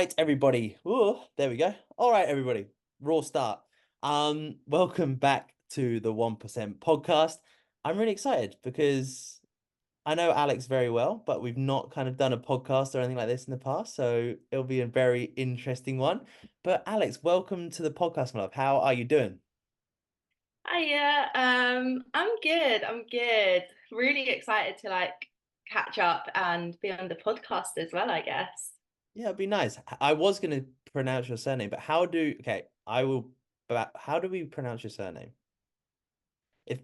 right, everybody. Ooh, there we go. All right, everybody. Raw start. Welcome back to the 1% podcast. I'm really excited because I know Alex very well, but we've not kind of done a podcast or anything like this in the past, so it'll be a very interesting one. But Alex, welcome to the podcast, my love. How are you doing? Hiya, I'm good. I'm good. Really excited to catch up and be on the podcast as well, I guess. Yeah, it'd be nice. I was going to pronounce your surname, but okay, I will, but how do we pronounce your surname? If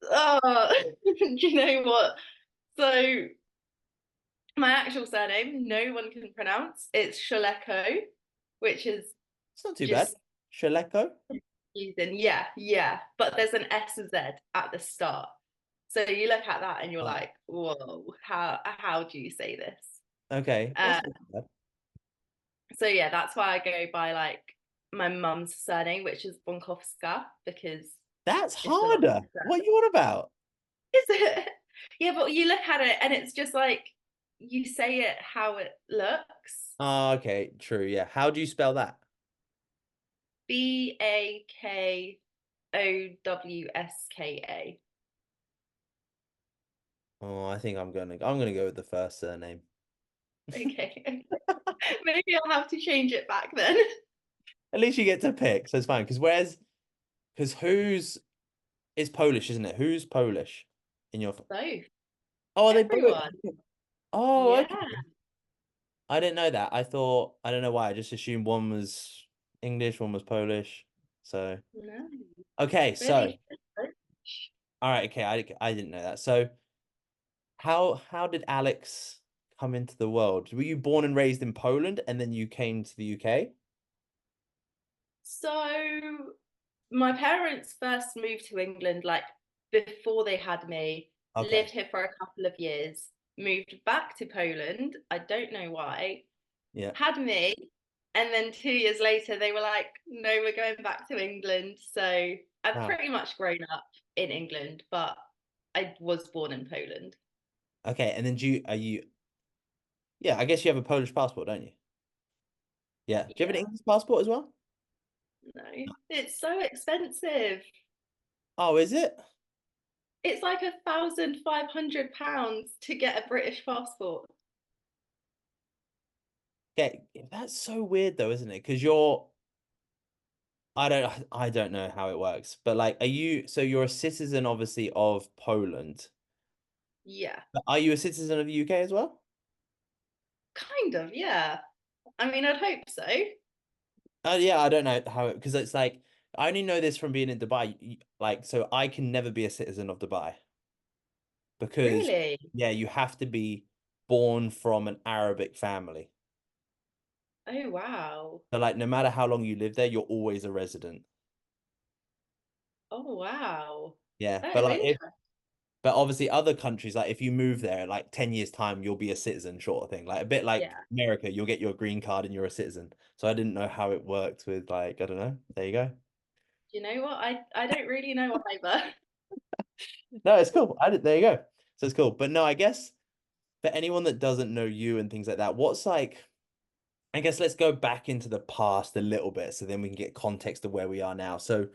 Oh, do you know what? So my actual surname, no one can pronounce. It's Shaleko, which is It's not too bad. just Shaleko? confusing. Yeah, yeah. But there's an S Z at the start. So you look at that and you're Oh, like, whoa, how do you say this? okay. Uh, That's not too bad. So yeah, that's why I go by my mum's surname, which is Bonkowska, because That's it's a lot harder. better. What you want about? Is it? Yeah, but you look at it and it's just like you say it how it looks. Oh, okay, true. Yeah. How do you spell that? Bakowska. Oh, I think I'm gonna go with the first surname. Okay. Maybe I'll have to change it back then. At least you get to pick, so it's fine. Because who's is Polish, isn't it? Who's Polish in your? So, Oh, are they both? everyone. Oh, Yeah. okay. I didn't know that. I don't know why. I just assumed one was English, one was Polish. So No, okay, so really. all right, okay, I didn't know that. So how did Alex come into the world? Were you born and raised in Poland and then you came to the UK? So my parents first moved to England before they had me, lived Okay. here for a couple of years, moved back to Poland. I don't know why, Yeah. had me, and then 2 years later they were like, no, we're going back to England. So I've Wow. pretty much grown up in England, but I was born in Poland. Okay. And then yeah, I guess you have a Polish passport, don't you? Yeah. Do you have an Yeah, English passport as well? no, it's so expensive. Oh, is it? It's like £1,500 to get a British passport. Okay. That's so weird though, isn't it? Because I don't know how it works, but like, so you're a citizen obviously of Poland. Yeah. But are you a citizen of the UK as well? Kind of, yeah. I mean, I'd hope so. Yeah, I don't know how it because it's like I only know this from being in Dubai. Like, so I can never be a citizen of Dubai because Really? yeah, you have to be born from an Arabic family. Oh, wow. So like, no matter how long you live there, you're always a resident. Oh, wow. Yeah, That but is like if interesting. but obviously other countries like if you move there like 10 years time you'll be a citizen sort of thing. Like a bit like Yeah. America, you'll get your green card and you're a citizen. So I didn't know how it worked with like I don't know. There you go. Do you know what? I don't really know either. No, it's cool. There you go. So it's cool. But no, I guess for anyone that doesn't know you and things like that, what's like, I guess let's go back into the past a little bit so then we can get context of where we are now. So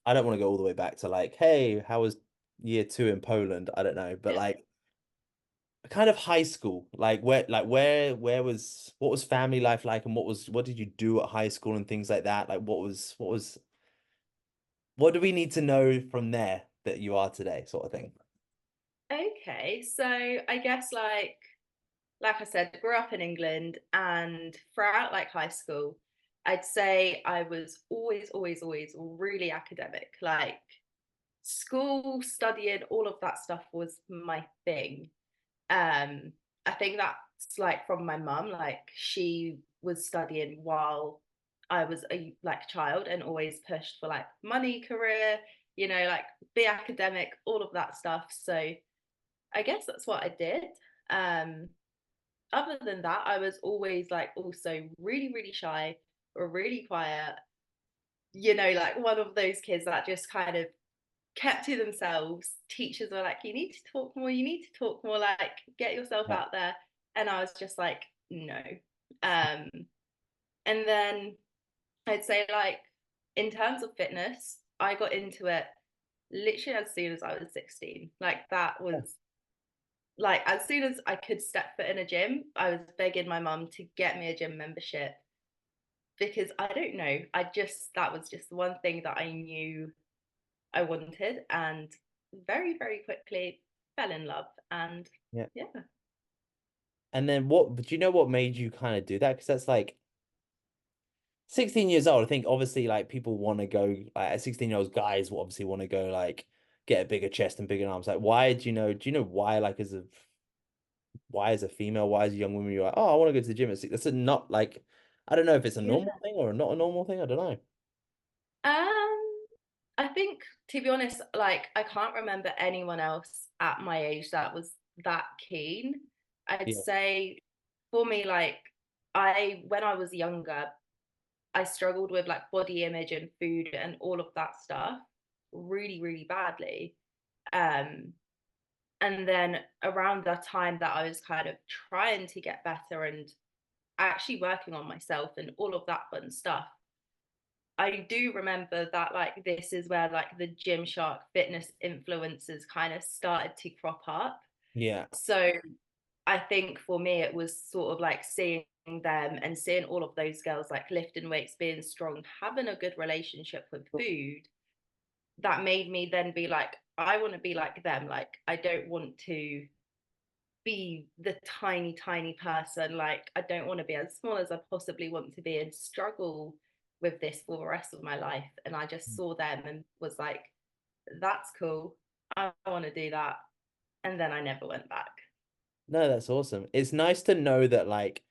I don't want to go all the way back to like, hey, how was year two in Poland? I don't know, but Yeah. like kind of high school, where was what was family life like and what did you do at high school and things like that? Like what do we need to know from there that you are today, sort of thing? Okay, so I guess like I said, grew up in England and throughout high school, I'd say I was always really academic. Like school, studying, all of that stuff was my thing. Um, I think that's from my mum. Like she was studying while I was a child and always pushed for money, career, be academic, all of that stuff. So I guess that's what I did. Um, Other than that, I was always also really shy or really quiet. One of those kids that just kind of kept to themselves. Teachers were like, you need to talk more, you need to talk more, get yourself Yeah. out there. And I was just like, no. Um, and then I'd say like in terms of fitness, I got into it literally as soon as I was 16. Like that Yeah. was like as soon as I could step foot in a gym, I was begging my mum to get me a gym membership because I don't know, I just that was just the one thing that I knew I wanted, and very, very quickly fell in love. And Yeah. yeah. And then what, do you know what made you kind of do that? Because that's like 16 years old. I think obviously like people want to go like at 16-year-old guys will obviously want to go like get a bigger chest and bigger arms. Like why do you know why like as a female, why as a young woman you're like, oh, I want to go to the gym at six. That's a not like I don't know if it's a Yeah. normal thing or not a normal thing. I don't know. Um, I think to be honest, like I can't remember anyone else at my age that was that keen. I'd Yeah. say for me, like I when I was younger, I struggled with like body image and food and all of that stuff really, really badly. Um, and then around the time that I was kind of trying to get better and actually working on myself and all of that fun stuff, I do remember that like this is where like the Gymshark fitness influencers kind of started to crop up. Yeah. So I think for me it was sort of like seeing them and seeing all of those girls like lifting weights, being strong, having a good relationship with food that made me then be like, I want to be like them. Like I don't want to be the tiny, tiny person. Like, I don't want to be as small as I possibly want to be and struggle with this for the rest of my life. And I just saw them and was like, that's cool. I want to do that. And then I never went back. No, that's awesome. It's nice to know that like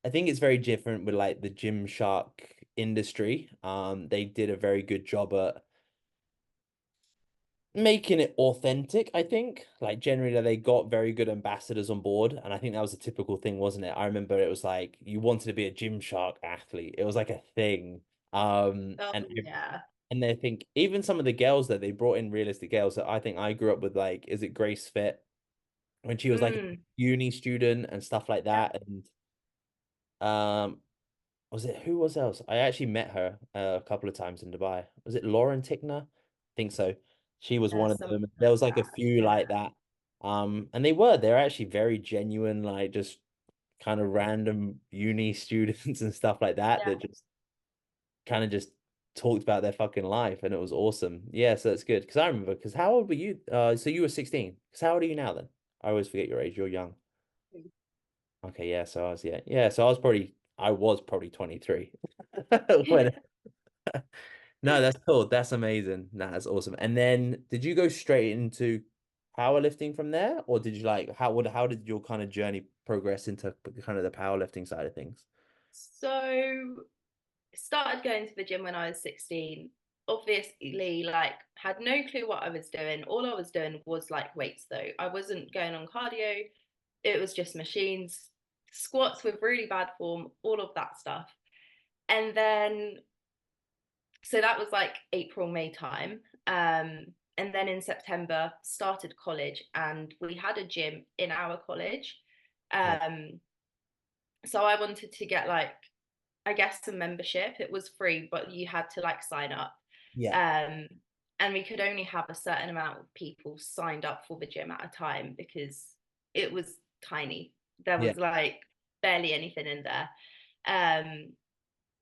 I think it's very different with like the Gymshark industry. They did a very good job at making it authentic, I think. Like generally they got very good ambassadors on board, and I think that was a typical thing, wasn't it? I remember it was like you wanted to be a Gymshark athlete. It was like a thing. Oh, yeah. And they think even some of the girls that they brought in realistic girls that I think I grew up with, like, is it Grace Fit when she was like a Mm, uni student and stuff like yeah. that. And was it who was else? I actually met her a couple of times in Dubai. Was it Lauren Tickner? I think so. She was one There's of something them. There like was like a that. few Yeah. like that. And they're actually very genuine, like just kind of random uni students and stuff like that Yeah. that just kind of just talked about their fucking life, and it was awesome. Yeah, so that's good. Because I remember, because how old were you? So you were 16. Because how old are you now then? I always forget your age. You're young. Okay, yeah. So I was, yeah, yeah. So I was probably 23 when. No, that's cool. That's amazing. Nah, that's awesome. And then, did you go straight into powerlifting from there, or did you like how did your kind of journey progress into kind of the powerlifting side of things? So started going to the gym when I was 16. Obviously, like had no clue what I was doing. All I was doing was like weights though. I wasn't going on cardio. It was just machines, squats with really bad form, all of that stuff. And then so that was like April, May time. And then in September started college and we had a gym in our college. Yeah. Um, so I wanted to get like I guess a membership. It was free, but you had to like sign up. Yeah. Um, and we could only have a certain amount of people signed up for the gym at a time because it was tiny. There Yeah. was like barely anything in there. Um,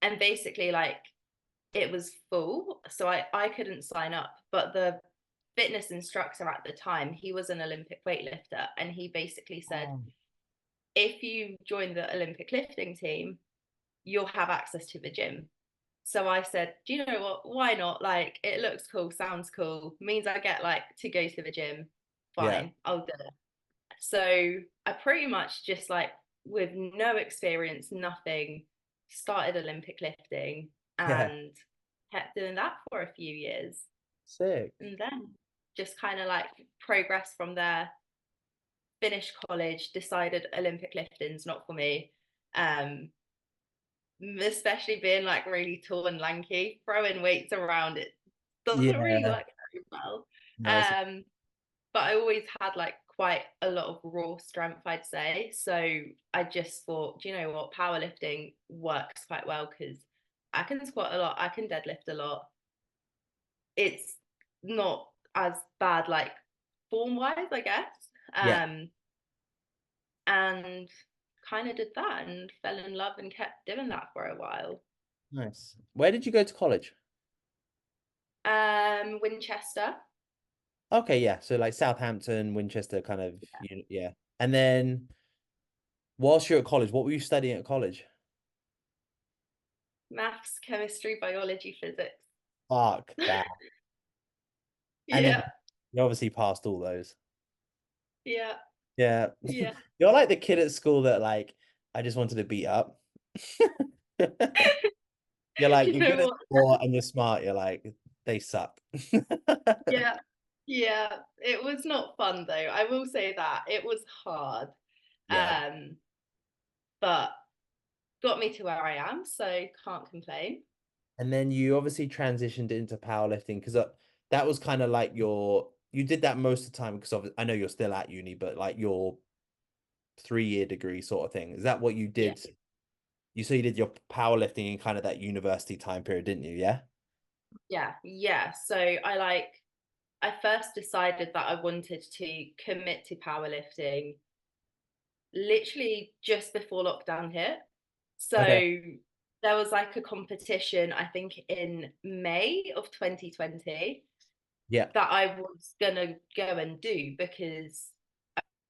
and basically like it was full. So I couldn't sign up. But the fitness instructor at the time, he was an Olympic weightlifter. And he basically said, Oh. if you join the Olympic lifting team, you'll have access to the gym. So I said, do you know what? Why not? Like, it looks cool, sounds cool, means I get like to go to the gym. Yeah. Fine, I'll do it. So I pretty much just like with no experience, nothing, started Olympic lifting Yeah. and kept doing that for a few years. Sick. And then just kind of like progressed from there, finished college, decided Olympic lifting's not for me. Um, Especially being like really tall and lanky, throwing weights around it doesn't really Yeah. work very well. No, it's Um, but I always had like quite a lot of raw strength, I'd say. So I just thought, do you know what, powerlifting works quite well because I can squat a lot, I can deadlift a lot. It's not as bad, like form wise, I guess. Yeah. And kind of did that and fell in love and kept doing that for a while. Nice. Where did you go to college? Winchester. Okay, yeah. So like Southampton, Winchester, kind of, yeah. And then whilst you're at college, what were you studying at college? Maths, chemistry, biology, physics. Fuck that. And then Yeah, you obviously passed all those. yeah, Yeah. yeah. You're like the kid at school that like I just wanted to beat up. You're like You you're good know at what? sport and you're smart. You're like they suck. Yeah, yeah. It was not fun though. I will say that it was hard. Yeah. Um, but got me to where I am, so can't complain. And then you obviously transitioned into powerlifting because that was kind of like you did that most of the time because I know you're still at uni, but like your 3-year degree sort of thing. Is that what you Yeah, did? You say you did your powerlifting in kind of that university time period, didn't you? Yeah. yeah, yeah. So I first decided that I wanted to commit to powerlifting literally just before lockdown hit. Okay. So there was like a competition, I think in May of 2020, Yeah. that I was gonna go and do because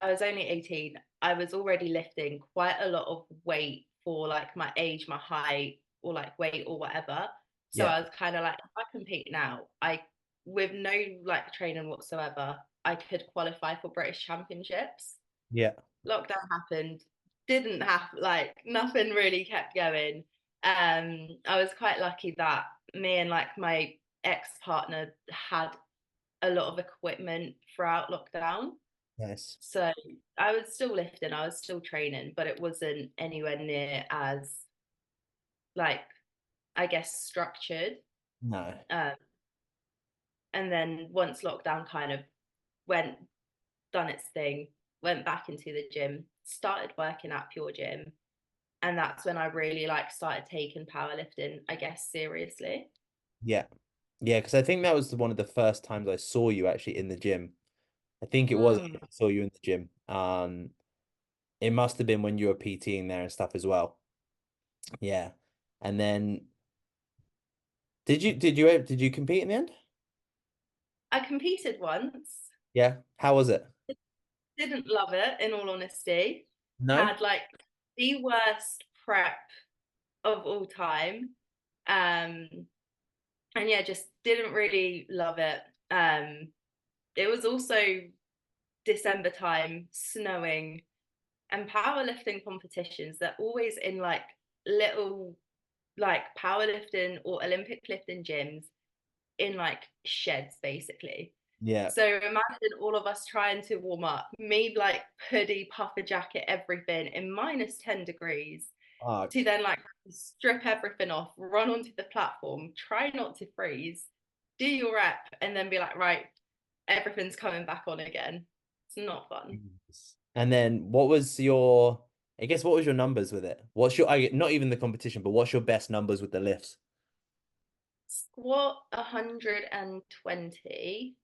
I was only 18. I was already lifting quite a lot of weight for like my age, my height, or like weight or whatever. So Yeah. I was kind of like, if I compete now, I with no like training whatsoever, I could qualify for British Championships. Yeah. Lockdown happened, didn't have like nothing really kept going. I was quite lucky that me and like my ex-partner had a lot of equipment throughout lockdown. Nice. So I was still lifting, I was still training, but it wasn't anywhere near as like I guess structured. No. Um, and then once lockdown kind of went done its thing, went back into the gym, started working at Pure Gym, and that's when I really like started taking powerlifting, I guess, seriously. Yeah. Yeah, because I think that was one of the first times I saw you actually in the gym. I think it was Mm. I saw you in the gym. It must have been when you were PTing there and stuff as well. Yeah. And then did you compete in the end? I competed once, Yeah. How was it? didn't love it, in all honesty. No? Had like the worst prep of all time. Um, and yeah, just didn't really love it. It was also December time, snowing, and powerlifting competitions. They're always in like little like powerlifting or Olympic lifting gyms in like sheds basically. Yeah. So imagine all of us trying to warm up, me like hoodie, puffer jacket, everything in minus 10 degrees to Fuck. then like strip everything off, run onto the platform, try not to freeze, do your rep, and then be like, right, everything's coming back on again. It's not fun. Jesus. And then I guess what was your numbers with it? Not even the competition, but what's your best numbers with the lifts? Squat 120,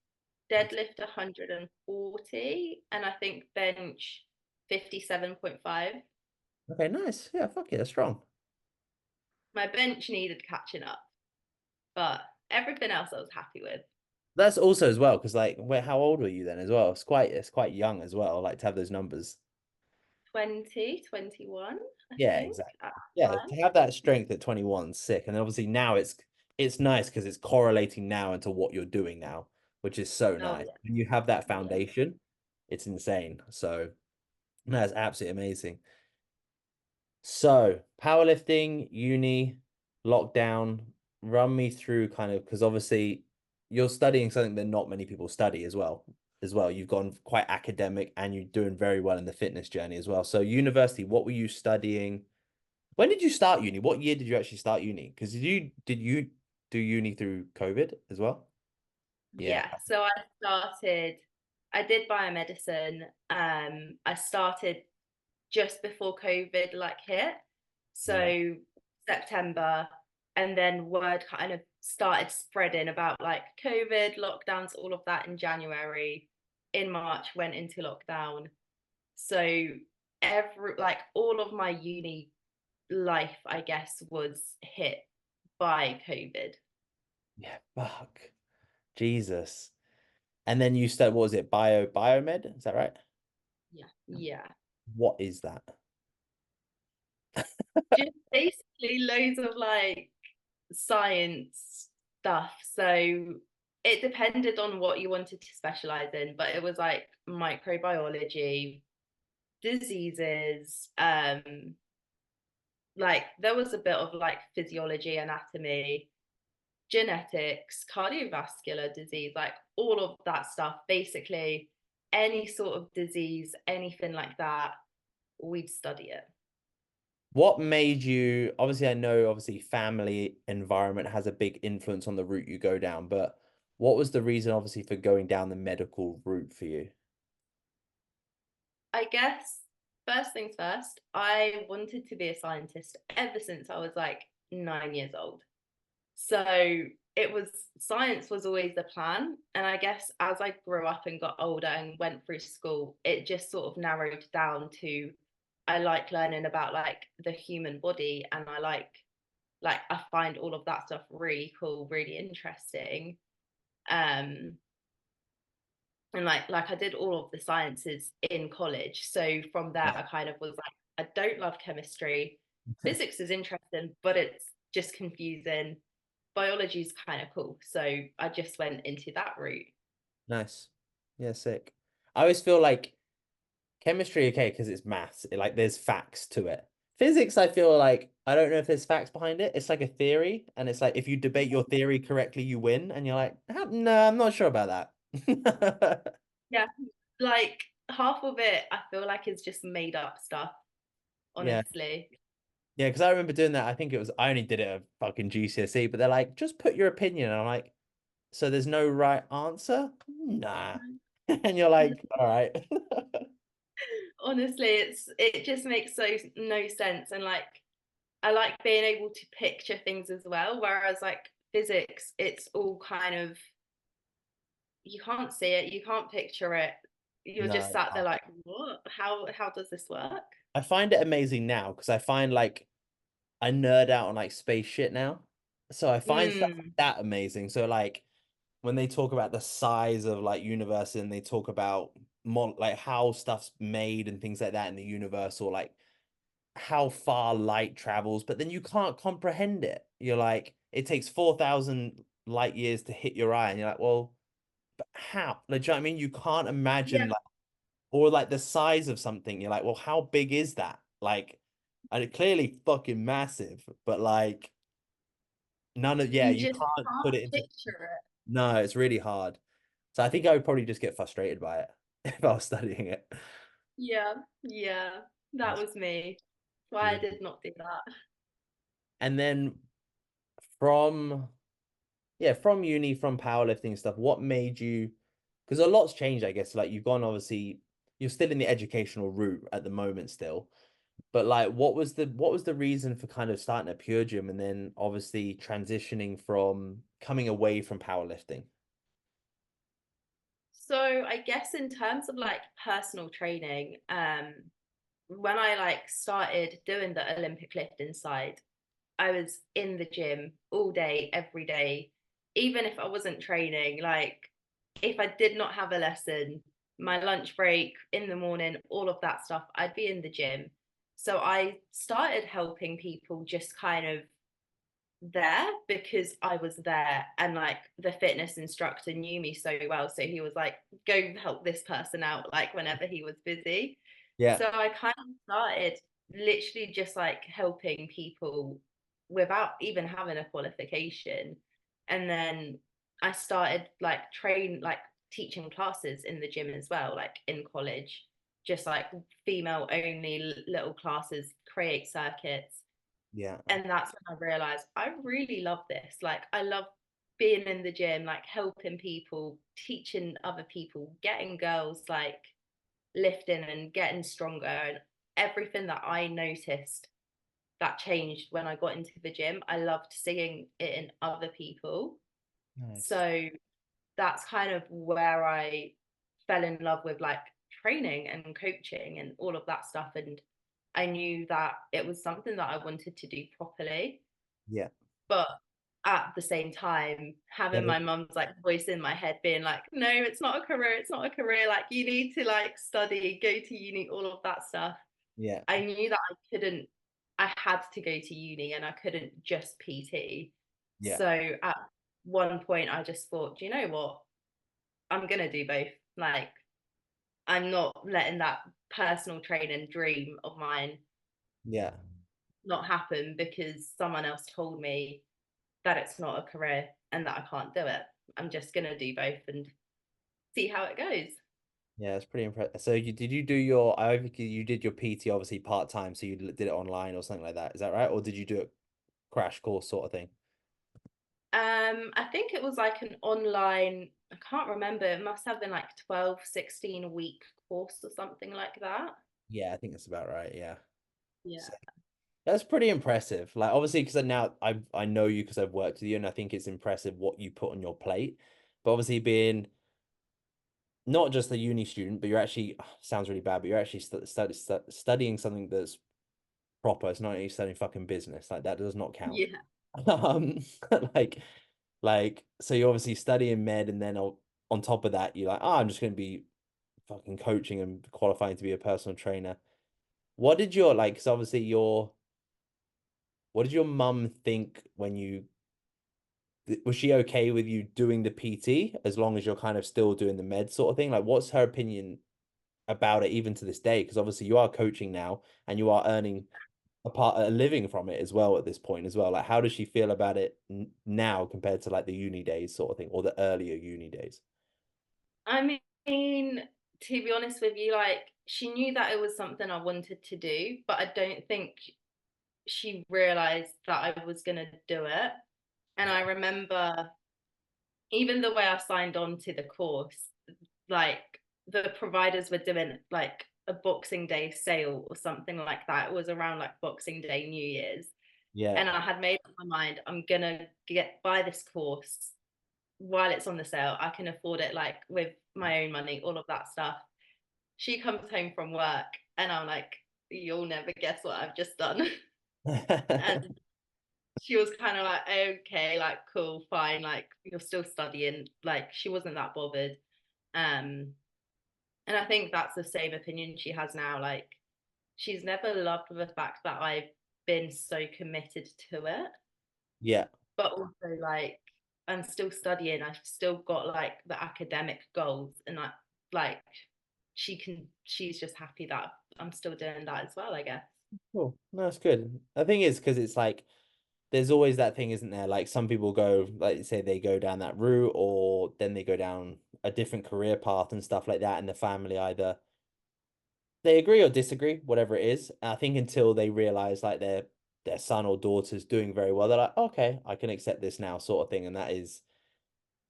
deadlift 140, and I think bench 57.5. Okay, nice. Yeah, fuck it, that's strong. My bench needed catching up, but everything else I was happy with. That's also as well, because like how old were you then as well? It's quite young as well, like to have those numbers. 20, 21, I Yeah, think, exactly. at the Yeah, time. to have that strength at 21 is sick. And obviously now it's nice because it's correlating now into what you're doing now, which is so Oh, nice. yeah. When you have that Yeah. foundation, it's insane. So that's absolutely amazing. So, powerlifting, uni, lockdown, run me through kind of because obviously you're studying something that not many people study as well. As well, you've gone quite academic and you're doing very well in the fitness journey as well. So, university, what were you studying? When did you start uni? What year did you actually start uni? Because did you do uni through COVID as well? Yeah. Yeah. So I started I did biomedicine. I started just before COVID like hit. Yeah. So September, and then word kind of started spreading about like COVID, lockdowns, all of that in January. In March, went into lockdown. So all of my uni life, I guess, was hit by COVID. Yeah, fuck. Jesus. And then you start, what was it? Biomed? Is that right? Yeah. Yeah. What is that? Just basically loads of like science stuff. So it depended on what you wanted to specialize in, but it was like microbiology, diseases, like there was a bit of like physiology, anatomy, genetics, cardiovascular disease, like all of that stuff. Basically, any sort of disease, anything like that, we'd study it. What made you, obviously, I know obviously family environment has a big influence on the route you go down, but what was the reason obviously for going down the medical route for you? I guess first things first, I wanted to be a scientist ever since I was like 9 years old. So it was science was always the plan. And I guess as I grew up and got older and went through school, it just sort of narrowed down to I like learning about like the human body, and I find all of that stuff really cool, really interesting. Um and like I did all of the sciences in college. So from there Yeah. I kind of was like, I don't love chemistry. Physics is interesting, but it's just confusing. Biology is kind of cool. So I just went into that route. Nice. Yeah, sick. I always feel like chemistry, okay, because it's maths, like there's facts to it. Physics, I feel like I don't know if there's facts behind it. It's like a theory, and it's like if you debate your theory correctly, you win, and you're like, no, I'm not sure about that. Yeah. Like half of it I feel like is just made up stuff, Yeah. honestly. Yeah, because I remember doing that. I think it was I only did it at fucking GCSE, but they're like, just put your opinion. And I'm like, so there's no right answer? Nah. And you're like, all right. Honestly, it just makes so no sense. And like I like being able to picture things as well. Whereas like physics, it's all kind of you can't see it, you can't picture it. You're just No. sat there like, what? How does this work? I find it amazing now because I find like I nerd out on like space shit now. So I find stuff like Mm, that amazing. So like when they talk about the size of like universe and they talk about like how stuff's made and things like that in the universe, or like how far light travels, but then you can't comprehend it. You're like, it takes 4,000 light years to hit your eye, and you're like, well, but how? Like, do you know what I mean? You can't yeah, imagine like, or like the size of something. You're like, well, how big is that? Like, and it clearly fucking massive, but like yeah, you you just can't put can't it into, picture it. no, it's really hard. So I think I would probably just get frustrated by it if I was studying it. Yeah, yeah, that was me. Why I Yeah. did not do that. And then from yeah, from uni, from powerlifting stuff, what made you, because a lot's changed, I guess. Like you've gone, obviously, you're still in the educational route at the moment still. But like what was the reason for kind of starting a pure gym and then obviously transitioning from coming away from powerlifting? So I guess in terms of like personal training, when I like started doing the Olympic lifting side, I was in the gym all day, every day, even if I wasn't training. Like, if I did not have a lesson, my lunch break in the morning, all of that stuff, I'd be in the gym. So I started helping people just kind of there because I was there, and like the fitness instructor knew me so well. So he was like, go help this person out, like whenever he was busy. Yeah, So I kind of started literally just like helping people without even having a qualification. And then I started like teaching classes in the gym as well, like in college, just like female only little classes, create circuits. yeah, And that's when I realized I really love this. Like I love being in the gym, like helping people, teaching other people, getting girls like lifting and getting stronger, and everything that I noticed that changed when I got into the gym. I loved seeing it in other people. Nice. So that's kind of where I fell in love with like training and coaching and all of that stuff. And I knew that it was something that I wanted to do properly. Yeah. But at the same time, having my mum's like voice in my head being like, no, it's not a career, it's not a career. Like, you need to like study, go to uni, all of that stuff. Yeah. I knew that I couldn't, I had to go to uni and I couldn't just PT. Yeah. So at one point, I just thought, do you know what? I'm going to do both. Like, I'm not letting that personal training dream of mine Yeah. not happen because someone else told me that it's not a career and that I can't do it. I'm just going to do both and see how it goes. Yeah, it's pretty impressive. So did you do your I think you did your PT obviously part-time, so you did it online or something like that. Is that right? Or did you do it crash course sort of thing? I think it was like an online, I can't remember, it must have been like 12, 16 week course or something like that. Yeah, I think that's about right. Yeah. Yeah. So that's pretty impressive. Like obviously because now I know you because I've worked with you and I think it's impressive what you put on your plate. But obviously being not just a uni student, but you're actually sounds really bad, but you're actually studying something that's proper. It's not like you're studying fucking business. Like that does not count. Yeah. Um, like so you're obviously studying med, and then on top of that, you're like, oh, I'm just gonna be fucking coaching and qualifying to be a personal trainer. What did your like? Because obviously what did your mum think when you was she okay with you doing the PT as long as you're kind of still doing the med sort of thing? Like, what's her opinion about it even to this day? Because obviously you are coaching now and you are earning a living from it as well at this point as well. Like, how does she feel about it now compared to like the uni days sort of thing or the earlier uni days? I mean, to be honest with you, like she knew that it was something I wanted to do, but I don't think she realized that I was going to do it. And I remember even the way I signed on to the course, like the providers were doing like a Boxing Day sale or something like that. It was around like Boxing Day, New Year's. Yeah. And I had made up my mind, I'm gonna get buy this course while it's on the sale. I can afford it like with my own money, all of that stuff. She comes home from work and I'm like, you'll never guess what I've just done. And she was kind of like, okay, like cool, fine, like you're still studying. Like she wasn't that bothered. Um, and I think that's the same opinion she has now. Like she's never loved the fact that I've been so committed to it, Yeah. but also like I'm still studying. I've still got like the academic goals, and like she's just happy that I'm still doing that as well, I guess. Cool. No, that's good. The thing is, because it's like there's always that thing, isn't there? Like some people go, like say they go down that route, or then they go down a different career path and stuff like that, and the family either they agree or disagree, whatever it is. And I think until they realize like their son or daughter's doing very well, they're like, okay, I can accept this now, sort of thing. And that is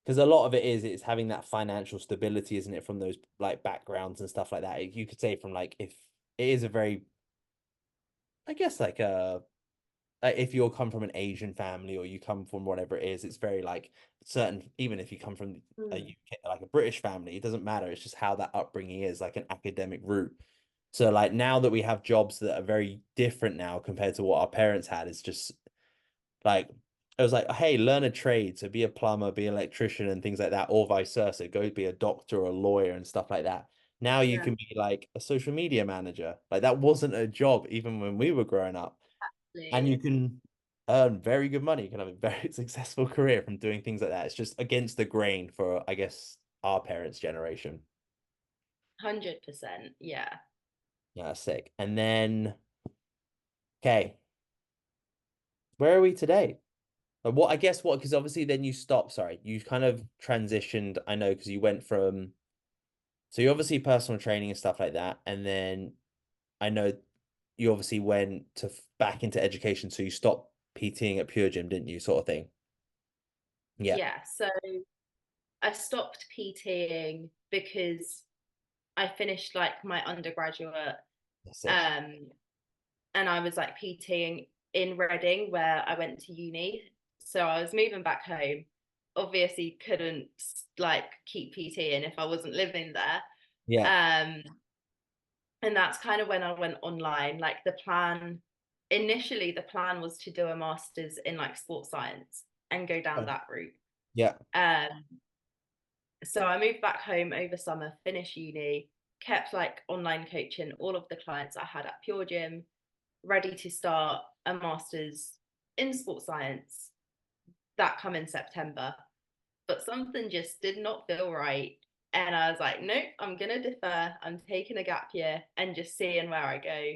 because a lot of it is it's having that financial stability, isn't it, from those like backgrounds and stuff like that. You could say from like if it is a very, I guess if you come from an Asian family or you come from whatever it is, it's very like certain, even if you come from a Mm. UK, like a British family, it doesn't matter. It's just how that upbringing is, like an academic route. So like now that we have jobs that are very different now compared to what our parents had, it's just like it was like, hey, learn a trade, so be a plumber, be an electrician, and things like that, or vice versa. Go be a doctor or a lawyer and stuff like that. Now you Yeah, can be like a social media manager. Like that wasn't a job even when we were growing up, and you exactly. can earn very good money. You can have a very successful career from doing things like that. It's just against the grain for, I guess, our parents' generation. 100%. Yeah. Yeah, sick. And then, okay, where are we today? What I guess what because obviously then you stopped. Sorry, you kind of transitioned. I know because you went from so you obviously personal training and stuff like that, and then I know you obviously went to back into education. So you stopped PTing at Pure Gym, didn't you? Sort of thing. Yeah, yeah, so I stopped PTing because I finished like my undergraduate, that's it. um, and I was like PTing in Reading where I went to uni. So I was moving back home. Obviously, couldn't like keep PTing if I wasn't living there. Yeah, Um, and that's kind of when I went online. Like initially, the plan was to do a master's in like sports science and go down that route. yeah, Um, so I moved back home over summer, finished uni, kept like online coaching all of the clients I had at Pure Gym, ready to start a master's in sports science that come in September. But something just did not feel right. And I was like, nope, I'm going to defer. I'm taking a gap year and just seeing where I go.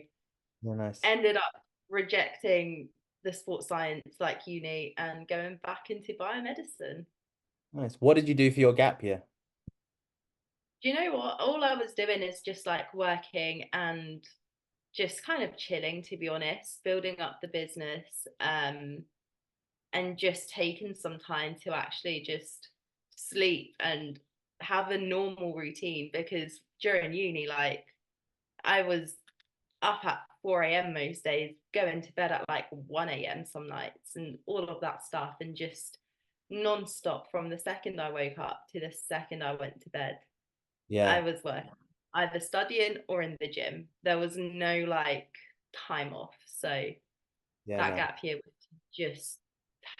yeah, nice, Ended up rejecting the sports science like uni and going back into biomedicine. nice. What did you do for your gap year? Do you know what? All I was doing is just like working and just kind of chilling, to be honest, building up the business, and just taking some time to actually just sleep and have a normal routine because during uni, like I was up at 4 a.m. most days, going to bed at like 1 a.m. some nights, and all of that stuff, and just non-stop from the second I woke up to the second I went to bed. I Yeah, was working, either studying or in the gym. There was no like time off. So yeah, that no. gap year was just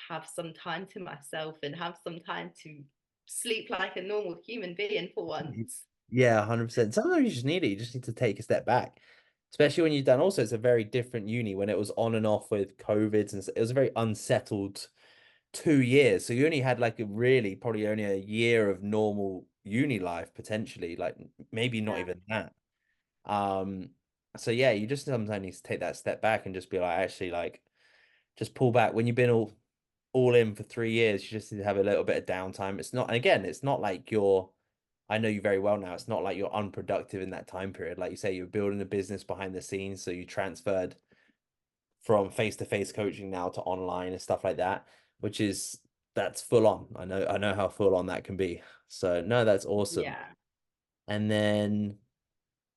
have some time to myself and have some time to sleep like a normal human being for once. Yeah, 100%. Sometimes you just need it. You just need to take a step back, especially when you've done. Also, it's a very different uni when it was on and off with COVID, and it was a very unsettled 2 years. So you only had like a really probably only a year of normal uni life potentially, like maybe not Yeah. even that. Um, so yeah, you just sometimes need to take that step back and just be like, actually, like, just pull back. When you've been all in for 3 years, you just need to have a little bit of downtime. It's not, and again, it's not like you're, I know you very well now. It's not like you're unproductive in that time period. Like you say, you're building a business behind the scenes, so you transferred from face-to-face coaching now to online and stuff like that, which is that's full on. I know how full on that can be. So no, that's awesome. Yeah. And then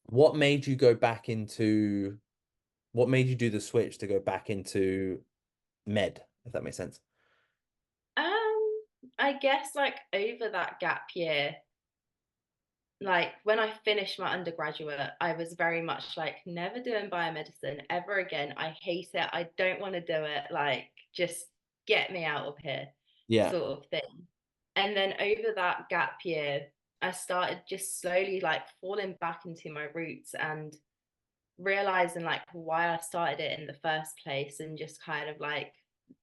what made you go back into what made you do the switch to go back into med, if that makes sense? I guess like over that gap year, like when I finished my undergraduate, I was very much like never doing biomedicine ever again. I hate it. I don't want to do it. Like just get me out of here, Yeah. sort of thing. And then over that gap year, I started just slowly like falling back into my roots and realizing like why I started it in the first place, and just kind of like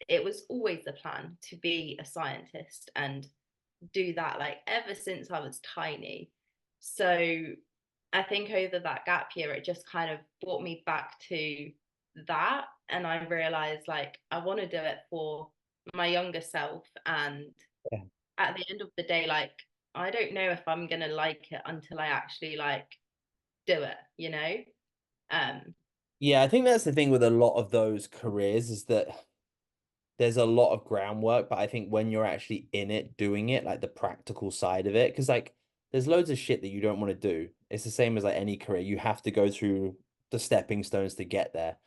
it was always the plan to be a scientist and do that like ever since I was tiny. So I think over that gap year, it just kind of brought me back to that. And I realized like I want to do it for my younger self. And Yeah. at the end of the day, like I don't know if I'm gonna like it until I actually like do it, you know? Um, Yeah, I think that's the thing with a lot of those careers is that there's a lot of groundwork, but I think when you're actually in it, doing it, like the practical side of it, because like there's loads of shit that you don't want to do. It's the same as like any career. You have to go through the stepping stones to get there.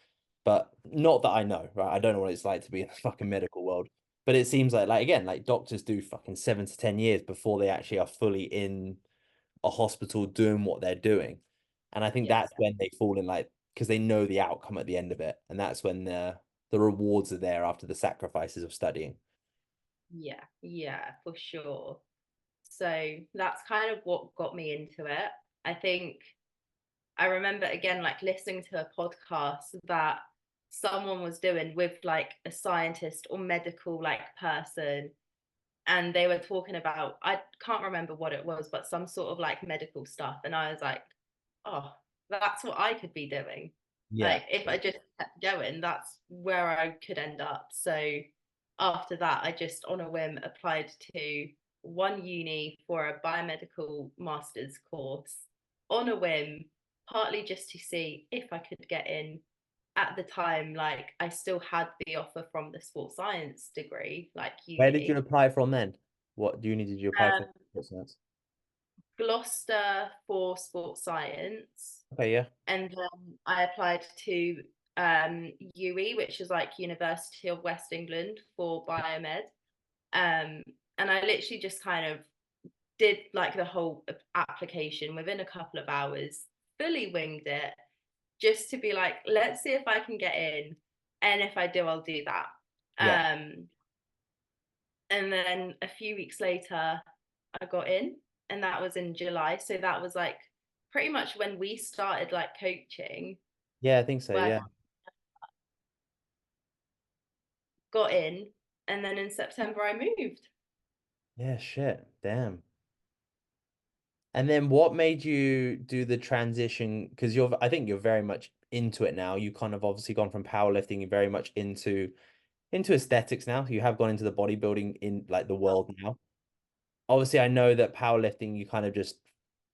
But not that I know, right? I don't know what it's like to be in the fucking medical world. But it seems like again, like doctors do fucking 7 to 10 years before they actually are fully in a hospital doing what they're doing. And I think yeah, that's when they fall in like because they know the outcome at the end of it. And that's when the rewards are there after the sacrifices of studying. yeah, for sure. So that's kind of what got me into it. I think I remember again, like listening to a podcast that someone was doing with like a scientist or medical like person, and they were talking about, I can't remember what it was, but some sort of like medical stuff. And I was like, oh, that's what I could be doing. Yeah. Like if I just kept going, that's where I could end up. So after that, I just on a whim applied to one uni for a biomedical master's course on a whim, partly just to see if I could get in, at the time, like I still had the offer from the sports science degree, like Where did you uni. apply from then? What uni did you apply for? Um, Gloucester for sports science, Okay, yeah. and then I applied to UE, which is like University of West England for biomed. Um, and I literally just kind of did like the whole application within a couple of hours, fully winged it, just to be like, let's see if I can get in. And if I do, I'll do that. Yeah. Um, and then a few weeks later, I got in, and that was in July. So that was like pretty much when we started like coaching, Yeah, I think so. where I Yeah. got in, and then in September I moved. Yeah, shit. Damn. And then what made you do the transition? Because I think you're very much into it now. You kind of obviously gone from powerlifting, you're very much into aesthetics now. You have gone into the bodybuilding in like the world now. Obviously, I know that powerlifting, you kind of just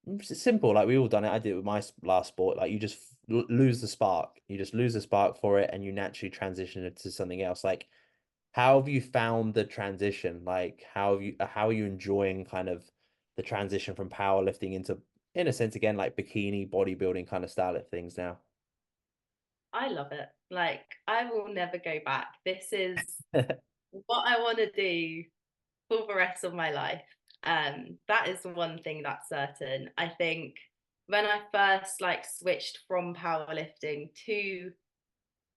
it's simple. Like we all done it. I did it with my last sport. Like you just lose the spark. You just lose the spark for it, and you naturally transition it to something else. Like, how have you found the transition? Like, how are you enjoying kind of the transition from powerlifting into, in a sense, again, like bikini bodybuilding kind of style of things now? I love it. Like I will never go back. This is what I want to do for the rest of my life. That is the one thing that's certain. I think when I first like switched from powerlifting to a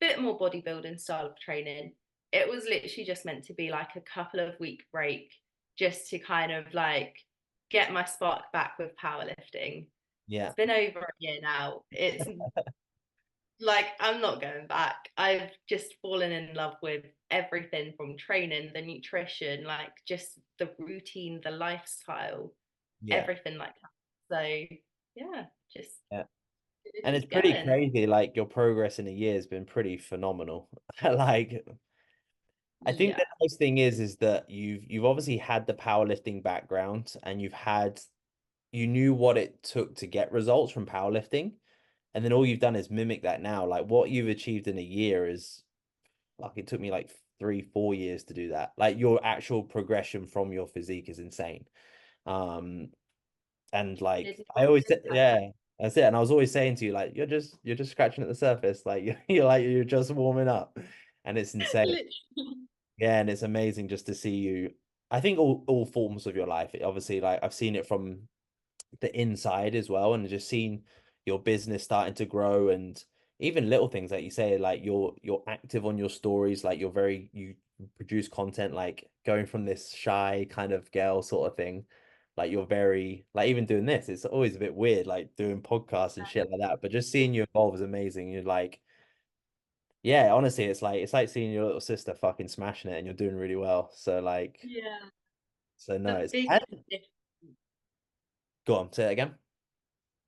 bit more bodybuilding style of training, it was literally just meant to be like a couple of week break just to kind of like get my spark back with powerlifting. Yeah, It's been over a year now. It's like I'm not going back. I've just fallen in love with everything from training, the nutrition, like just the routine, the lifestyle, yeah, everything like that. So yeah, just yeah. gonna And it's keep pretty going. crazy. Like your progress in a year has been pretty phenomenal. Like I think the Yeah. nice thing is that you've obviously had the powerlifting background and you knew what it took to get results from powerlifting. And then all you've done is mimic that now. Like what you've achieved in a year is like it took me like 3, 4 years to do that. Like your actual progression from your physique is insane. Um, and like It I always is say, yeah, that's it. And I was always saying to you, like, you're just scratching at the surface. Like you're just warming up. And it's insane. literally. Yeah, and it's amazing just to see you. I think all forms of your life. Obviously, like I've seen it from the inside as well, and just seen your business starting to grow, and even little things like you say, like you're active on your stories, like you produce content, like going from this shy kind of girl sort of thing, like you're very like even doing this. It's always a bit weird, like doing podcasts and shit like that, but just seeing you evolve is amazing. You're like yeah, honestly, it's like seeing your little sister fucking smashing it and you're doing really well. So like, Yeah. so no, The it's biggest difference, go on, say it again.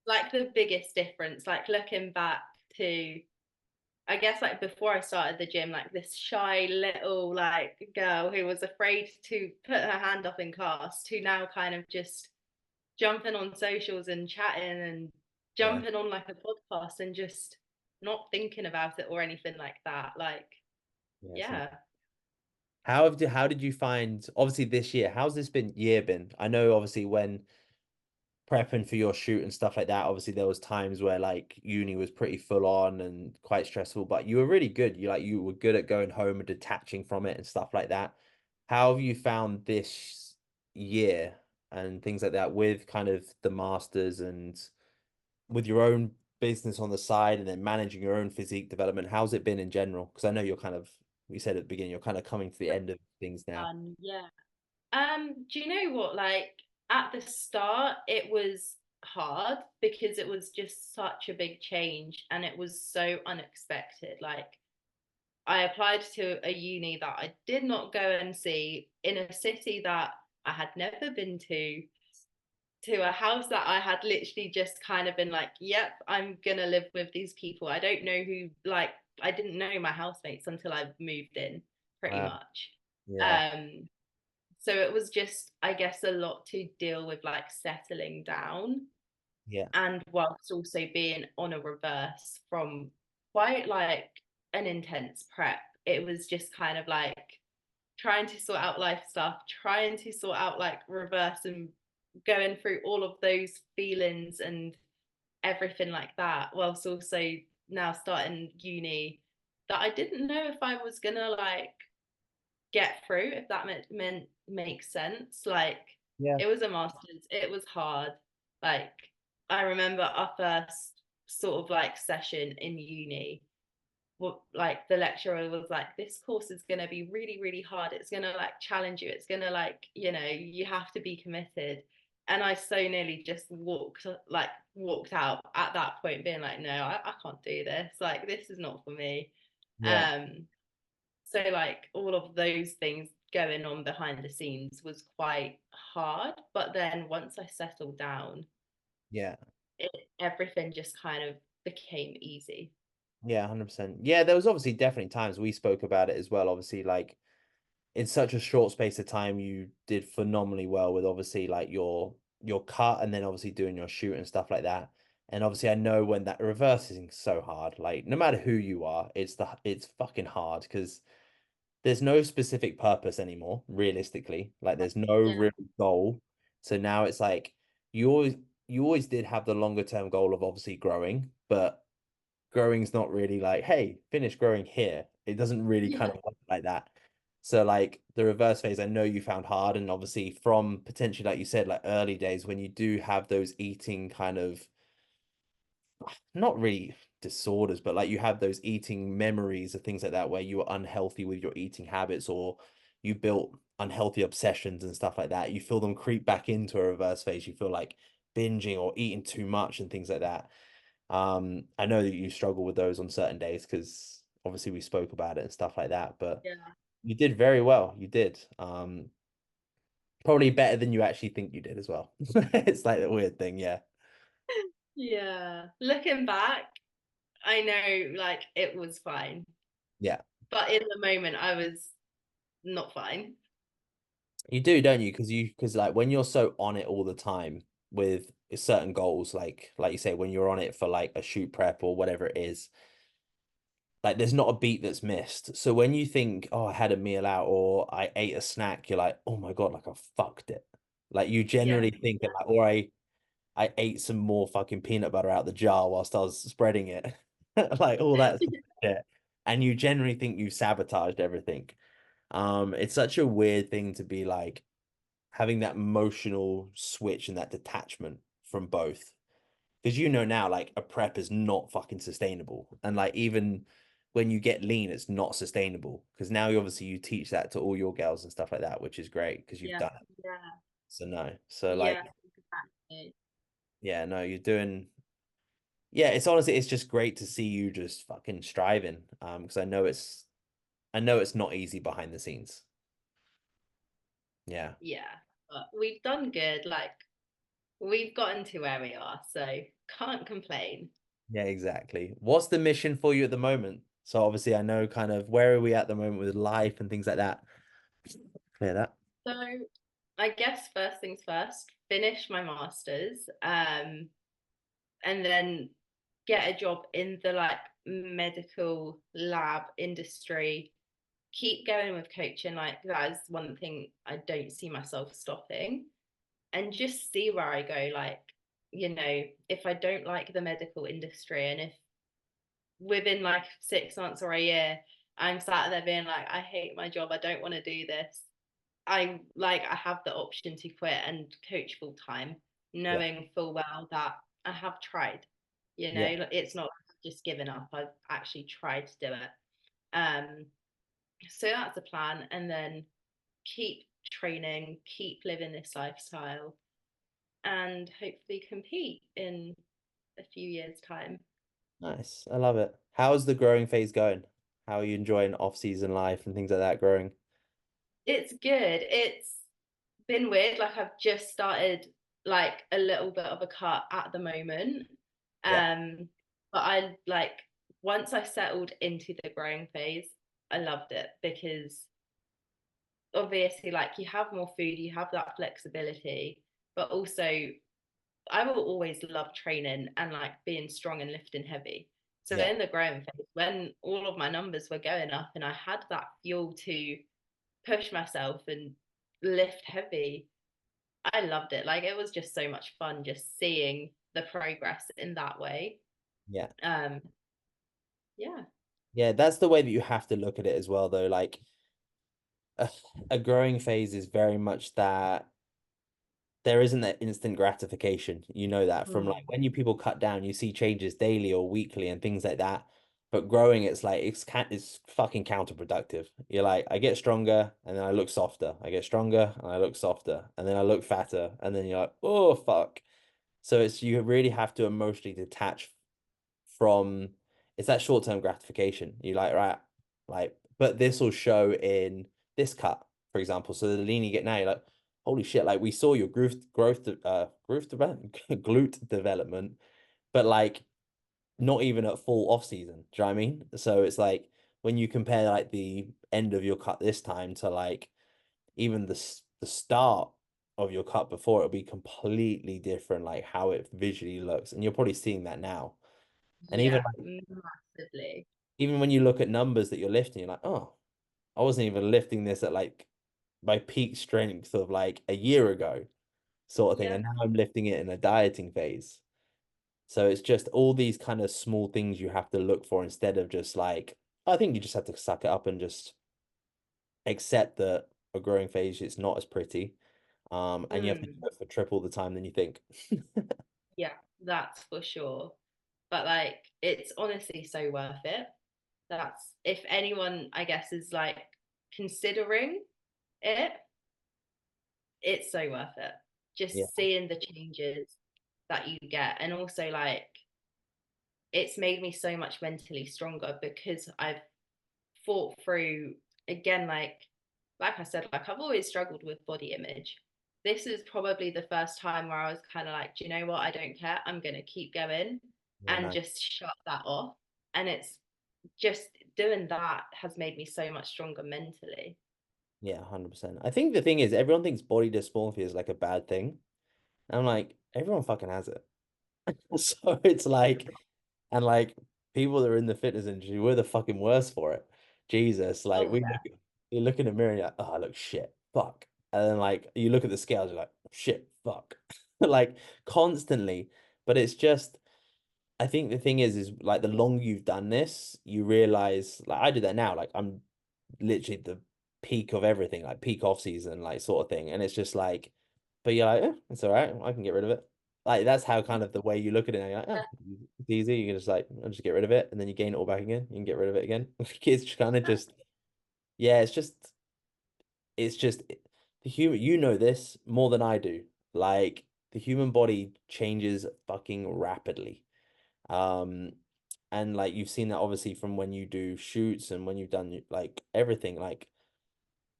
like the biggest difference, like looking back to I guess like before I started the gym, like this shy little like girl who was afraid to put her hand up in class to now kind of just jumping on socials and chatting and Yeah, jumping on like a podcast and just not thinking about it or anything like that. Like, yeah. yeah, How did you find obviously this year? How's this been year been? I know obviously when prepping for your shoot and stuff like that, obviously there was times where like uni was pretty full on and quite stressful, but you were really good. You were good at going home and detaching from it and stuff like that. How have you found this year and things like that with kind of the masters and with your own business on the side and then managing your own physique development? How's it been in general? Because I know you're kind of, we said at the beginning, you're kind of coming to the end of things now. yeah. Do you know what? Like at the start, it was hard because it was just such a big change and it was so unexpected. Like I applied to a uni that I did not go and see in a city that I had never been to a house that I had literally just kind of been like, yep, I'm gonna live with these people. I don't know who, like, I didn't know my housemates until I moved in, pretty Wow. much. Yeah. Um, so it was just, I guess, a lot to deal with, like settling down Yeah. and whilst also being on a reverse from quite like an intense prep. It was just kind of like trying to sort out life stuff, trying to sort out like reverse and going through all of those feelings and everything like that, whilst also now starting uni that I didn't know if I was gonna like get through, if that meant makes sense. Like Yeah. it was a master's, it was hard. Like I remember our first sort of like session in uni, what like the lecturer was like, this course is going to be really really hard, it's going to like challenge you, it's going to like, you have to be committed. And I so nearly just walked out at that point being like, no, I can't do this, like this is not for me. Yeah. um so like all of those things going on behind the scenes was quite hard, but then once I settled down, Yeah. it, everything just kind of became easy. Yeah, 100%. Yeah, there was obviously definitely times we spoke about it as well. Obviously, like in such a short space of time, you did phenomenally well with obviously like your cut and then obviously doing your shoot and stuff like that. And obviously, I know when that reversing is so hard. Like no matter who you are, it's fucking hard because there's no specific purpose anymore, realistically. Like there's no Yeah. real goal. So now it's like you always you always did have the longer term goal of obviously growing, but growing's not really like, hey, finish growing here. It doesn't really kind Yeah. of work like that. So like the reverse phase, I know you found hard, and obviously from potentially, like you said, like early days when you do have those eating kind of not really disorders, but like you have those eating memories of things like that where you were unhealthy with your eating habits or you built unhealthy obsessions and stuff like that. You feel them creep back into a reverse phase. You feel like binging or eating too much and things like that. I know that you struggle with those on certain days because obviously we spoke about it and stuff like that, but Yeah. you did very well. You did. Probably better than you actually think you did as well. It's like a weird thing, yeah. Yeah. Looking back, I know like it was fine, Yeah. but in the moment I was not fine. You do, don't you? Because like when you're so on it all the time with certain goals, like you say, when you're on it for like a shoot prep or whatever it is, like there's not a beat that's missed. So when you think, oh, I had a meal out or I ate a snack, you're like, oh my God, like I fucked it. Like you Yeah. generally think that like, or I ate some more fucking peanut butter out the jar whilst I was spreading it. Like all that sort of shit. And you generally think you've sabotaged everything. It's such a weird thing to be like having that emotional switch and that detachment from both. Because you know now, like a prep is not fucking sustainable. And like even when you get lean, it's not sustainable. Because now you obviously you teach that to all your girls and stuff like that, which is great because you've Yeah. done it. Yeah. So no. So Yeah. like, Exactly. yeah, no, you're doing yeah, it's honestly it's just great to see you just fucking striving. Because I know it's not easy behind the scenes. Yeah. Yeah. But we've done good. Like we've gotten to where we are, so can't complain. Yeah, exactly. What's the mission for you at the moment? So obviously I know kind of where are we at the moment with life and things like that. Clear that. So I guess first things first, finish my masters, and then get a job in the like medical lab industry. Keep going with coaching, like that is one thing I don't see myself stopping, and just see where I go. Like, if I don't like the medical industry, and if within like 6 months or a year, I'm sat there being like, I hate my job, I don't want to do this. I have the option to quit and coach full time, Yeah. knowing full well that I have tried. Yeah. It's not just given up. I've actually tried to do it. So that's the plan, and then keep training, keep living this lifestyle, and hopefully compete in a few years' time. Nice. I love it. How's the growing phase going? How are you enjoying off-season life and things like that growing? It's good. It's been weird. Like I've just started like a little bit of a cut at the moment. Yeah. Um, but I like once I settled into the growing phase, I loved it because obviously like you have more food, you have that flexibility, but also I will always love training and like being strong and lifting heavy. So Yeah. in the growing phase, when all of my numbers were going up and I had that fuel to push myself and lift heavy, I loved it. Like it was just so much fun just seeing the progress in that way. Yeah. Um, yeah. Yeah, that's the way that you have to look at it as well, though. Like a, a growing phase is very much that there isn't that instant gratification. You know that from like Mm, when you people cut down, you see changes daily or weekly and things like that. But growing, it's like it's fucking counterproductive. You're like, I get stronger and then I look softer. I get stronger and I look softer. And then I look fatter. And then you're like, oh fuck. So it's you really have to emotionally detach from it's that short-term gratification. You like, right, like, but this will show in this cut, for example. So the lean you get now, you're like, holy shit, like we saw your growth development, glute development, but like not even at full off season. Do you know what I mean? So it's like when you compare like the end of your cut this time to like even the start of your cut before, it'll be completely different, like how it visually looks. And you're probably seeing that now. And even yeah, like massively. even when you look at numbers that you're lifting, you're like, oh, I wasn't even lifting this at like my peak strength of like a year ago, sort of thing. Yeah. And now I'm lifting it in a dieting phase. So it's just all these kind of small things you have to look for instead of just like, I think you just have to suck it up and just accept that a growing phase is not as pretty. And you have to do Mm, it for triple the time than you think. yeah, that's for sure. But like it's honestly so worth it. That's if anyone, I guess, is like considering it, it's so worth it. Yeah. Just seeing the changes that you get. And also like it's made me so much mentally stronger because I've fought through again, like I said, like I've always struggled with body image. This is probably the first time where I was kind of like, do you know what? I don't care. I'm gonna keep going Yeah, and nice. just shut that off. And it's just doing that has made me so much stronger mentally. Yeah, 100%. I think the thing is everyone thinks body dysmorphia is like a bad thing. And I'm like, everyone fucking has it. So it's like, and like people that are in the fitness industry, we're the fucking worst for it. Jesus, like Oh we look, you look in the mirror and you're like, oh, I look shit, fuck. And then like you look at the scales, you're like, shit, fuck. Like constantly. But it's just, I think the thing is like the longer you've done this, you realize, like I do that now, like I'm literally the peak of everything, like peak off season, like sort of thing. And it's just like, but you're like, it's all right, I can get rid of it. Like that's how kind of the way you look at it. And you're like, yeah. oh, it's easy. You can just like, I'll just get rid of it, and then you gain it all back again. You can get rid of it again. It's kind of just, yeah, it's just the human. You know this more than I do. Like the human body changes fucking rapidly. Um, and like you've seen that obviously from when you do shoots and when you've done like everything. Like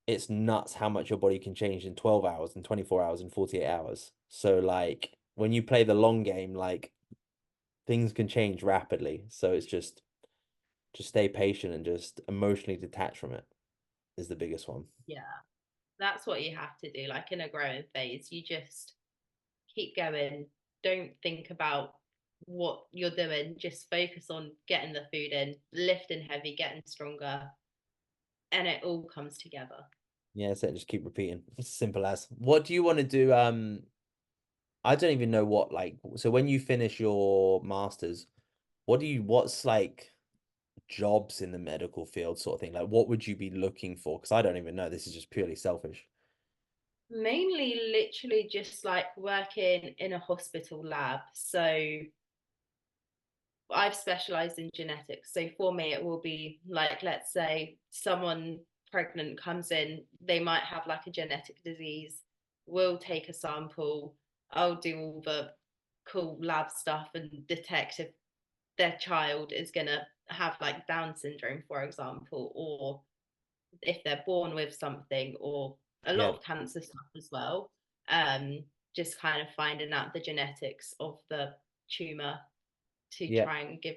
it's nuts how much your body can change in 12 hours and 24 hours and 48 hours. So like when you play the long game, like things can change rapidly. So it's just stay patient and just emotionally detach from it is the biggest one. Yeah, that's what you have to do. Like in a growing phase, you just keep going. Don't think about what you're doing. Just focus on getting the food in, lifting heavy, getting stronger, and it all comes together. Yeah, so just keep repeating. It's simple as. What do you want to do? I don't even know what like so when you finish your masters, what's like jobs in the medical field sort of thing? Like what would you be looking for? Because I don't even know. This is just purely selfish. Mainly, literally, just like working in a hospital lab. So I've specialized in genetics. So for me, it will be like, let's say someone pregnant comes in, they might have like a genetic disease. We'll take a sample. I'll do all the cool lab stuff and detect if their child is going to have like Down syndrome, for example, or if they're born with something, or a lot Yeah, of cancer stuff as well. Um, just kind of finding out the genetics of the tumor to yeah, try and give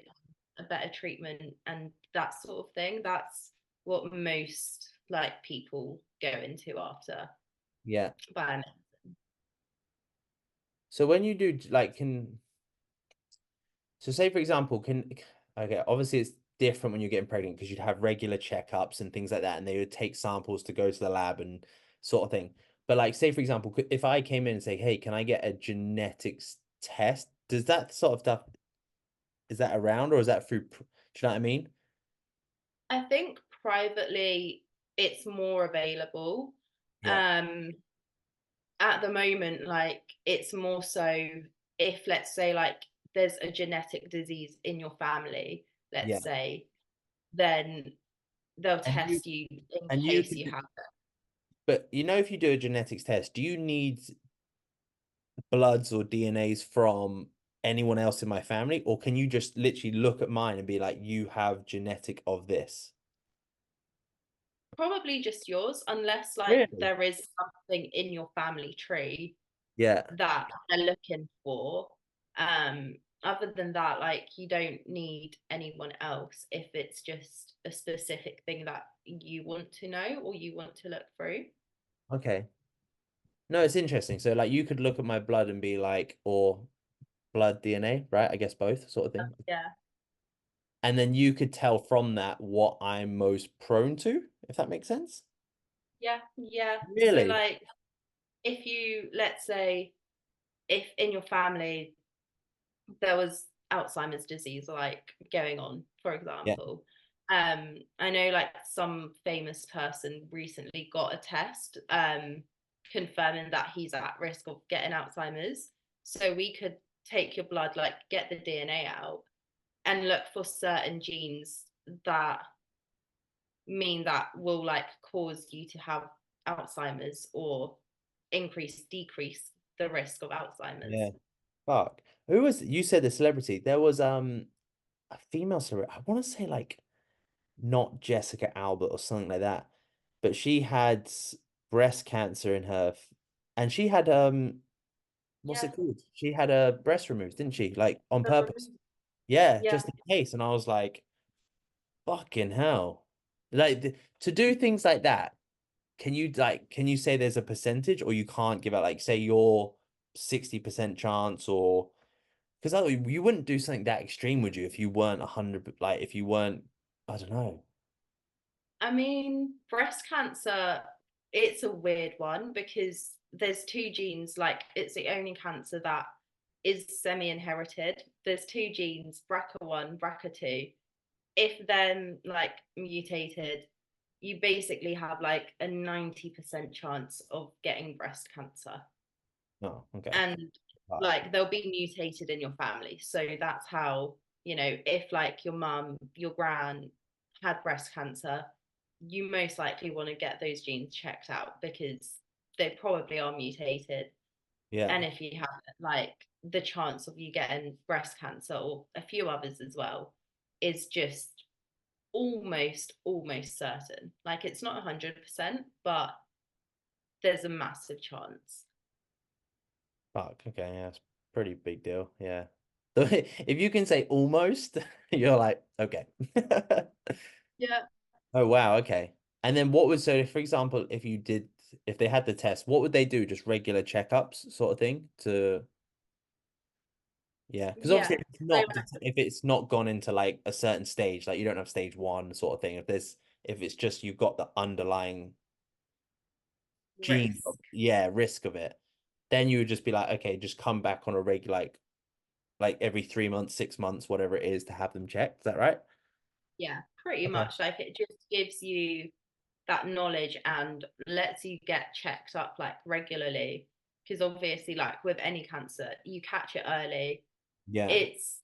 a better treatment and that sort of thing. That's what most like people go into after yeah. biomedicine. So when you do like can so say for example, can Okay, obviously it's different when you're getting pregnant because you'd have regular checkups and things like that, and they would take samples to go to the lab and sort of thing. But like, say for example, if I came in and say, "Hey, can I get a genetics test?" Does that sort of stuff is that around or is that through? Do you know what I mean? I think privately it's more available. Yeah, Um, at the moment, like it's more so if, let's say, like there's a genetic disease in your family, yeah. let's say, then they'll And you test you in and you case you could, have it. but you know, if you do a genetics test, do you need bloods or DNAs from anyone else in my family, or can you just literally look at mine and be like, you have genetic of this? Probably just yours, unless like Really? there is something in your family tree Yeah. that they're looking for. Other than that, like you don't need anyone else if it's just a specific thing that you want to know or you want to look through. Okay. No, it's interesting. So like you could look at my blood and be like, or blood DNA, right? I guess both sort of thing. Yeah, And then you could tell from that what I'm most prone to, if that makes sense. yeah, yeah. So Really? like if you, let's say, if in your family there was Alzheimer's disease like going on, for Yeah. example. I know like some famous person recently got a test confirming that he's at risk of getting Alzheimer's. So we could take your blood, like get the DNA out and look for certain genes that mean that will like cause you to have Alzheimer's or increase, decrease the risk of Yeah. Alzheimer's. Fuck. Who was you said the celebrity? There was a female celebrity. I want to say like not Jessica Albert or something like that, but she had breast cancer in her, and she had what's Yeah. it called? She had a breast removed, didn't she? Like on purpose. Yeah, Yeah. just in case. And I was like, fucking hell. Like to do things like that, can you say there's a percentage or you can't give out like say your 60% chance or because you wouldn't do something that extreme, would you, if you weren't 100 like if you weren't I don't know. I mean, breast cancer, it's a weird one because there's two genes, like it's the only cancer that is semi-inherited. There's two genes, BRCA1, BRCA2. If then like mutated, you basically have like a 90% chance of getting breast cancer. Oh, okay. And Fuck. like they'll be mutated in your family. So that's how, if like your mum, your gran had breast cancer, you most likely want to get those genes checked out because they probably are mutated. Yeah. And if you have like the chance of you getting breast cancer or a few others as well is just almost certain. Like it's not 100%, but there's a massive chance. Fuck. Okay. Yeah. It's pretty big deal. Yeah. If you can say almost, you're like, okay. Yeah. Oh, wow. Okay. And then what would, so for example, if they had the test, what would they do? Just regular checkups sort of thing to, yeah. Because Yeah. obviously So if it's not gone into like a certain stage, like you don't have stage one sort of thing. If it's just you've got the underlying gene, risk. yeah, risk of it, then you would just be like, okay, just come back on a regular, like every 3 months, 6 months, whatever it is to have them checked. Is that right? Yeah, pretty Okay. much. Like it just gives you that knowledge and lets you get checked up like regularly. Because obviously, like with any cancer, you catch it early. Yeah. It's